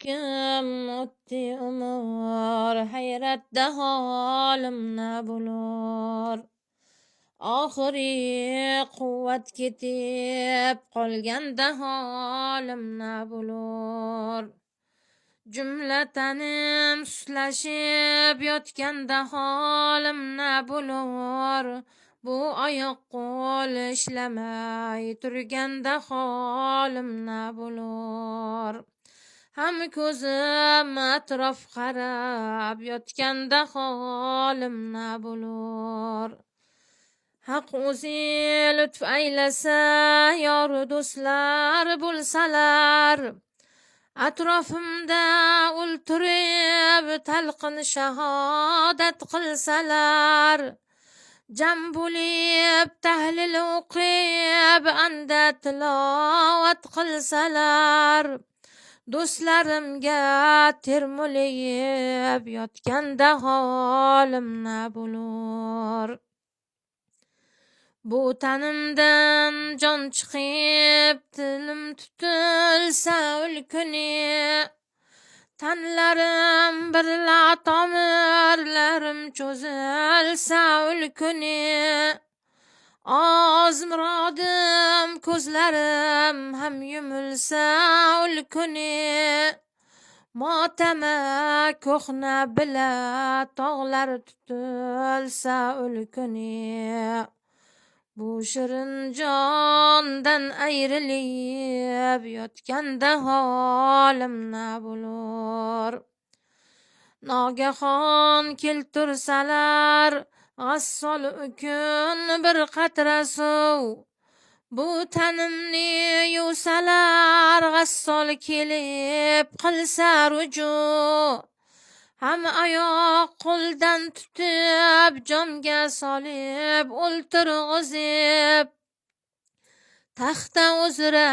kim o'tdi umr, hayratda holim na bo'lur. Oxiri quvvat ketib qolganda holim na bo'lur. Jumlatanim suslashib yotganda holim na bo'lur. Bu oyoq qo'l ishlamay turganda holim na bo'lur. Ham ko'zim atrof qarab yotganda holim na bo'lur. Haq o'zi lutf aylasa yoru do'stlar bo'lsalar, atrofimda o'ltirib talqin shahodat qilsalar, jam bo'lib tahlil o'qib anda tilovat qilsalar, do'stlarimga termulib yotganda holim na bo'lur. Bu tanimdan jon chiqib tilim tutilsa ulkuni, tanlarim birla tomirlarim cho'zilsa ulkuni, oz murodim ko'zlarim ham yumilsa ulkuni, motama ko'hna bila tog'lar tutilsa ulkuni. Bu shirin jondan ayrilib yotganda holim na bo'lur. Nogahon keltursalar g'assol ukun bir qatra suv, bu tanimni yuvsalar g'assol kelib qilsa ruju. Ham oyoq qo'ldan tutib jomga solib o'ltirg'izib, taxta uzra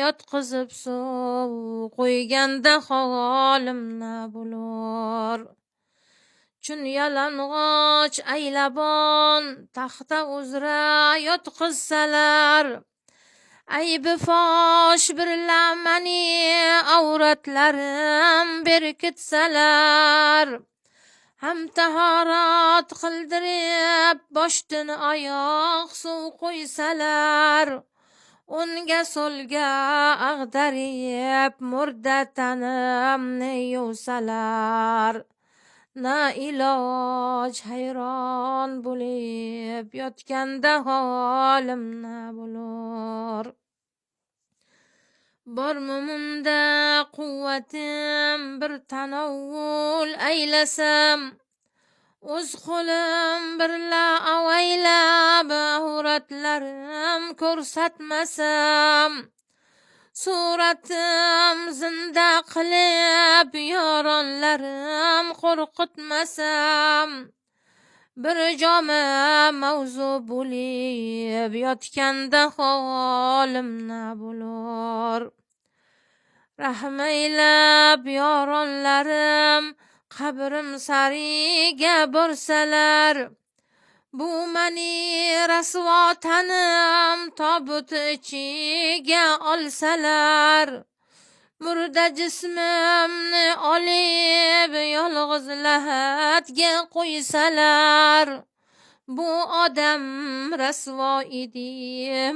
yotqizib suv qo'yganda holim na bo'lur. Chun yalang'och aylabon taxta uzra yotqizsalar, aybi fosh birlamani avratlarim berkitsalar, ham tahorat qildirib boshdan oyoq suv qo'ysalar, o'nga so'lga ag'darib murda tanimni yuvsalar, na iloj hayron bo'lib yotganda holim na bo'lur. Bormi munda quvvatim bir tanovvul aylasam, o'z qo'lim birla avaylab avratlarim ko'rsatmasam, suratim zinda qilib yoronlarim qo'rqitmasam, bir joma mavzu bo'lib yotganda holim na bo'lur. Rahm aylab yoronlarim qabrim sariga borsalar, bu mani rasvo tanim tobut ichiga olsalar, murda jismimni olib yolg'iz lahatga qo'ysalar, bu odam rasvo edi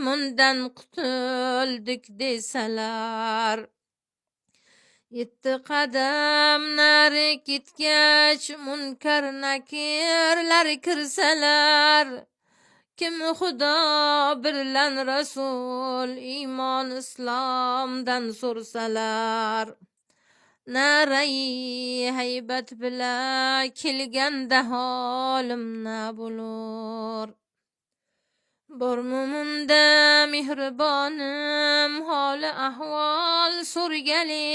mundan qutuldik desalar. 7 qadam nari ketgach munkar nakirlar kirsalar, kim xudo birlan rasul iymon islomdan so'rsalar, narai haybat bilan kelganda holim na bo'lur. Bormi munda mehribonim holi ahvol so'rgali,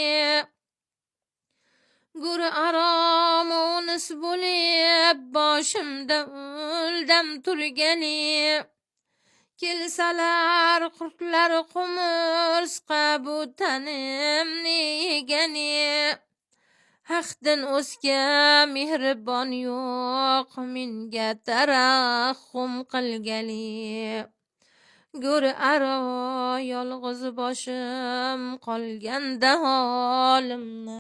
gur arom unis bo'lib boshimda o'ldam turgali, kelsalar qurtlar qumursqa bu tanimni yegani, haqdan o'zga mehribon yo'q menga tarahhum qilgali, gur aro yolg'iz boshim qolganda holimni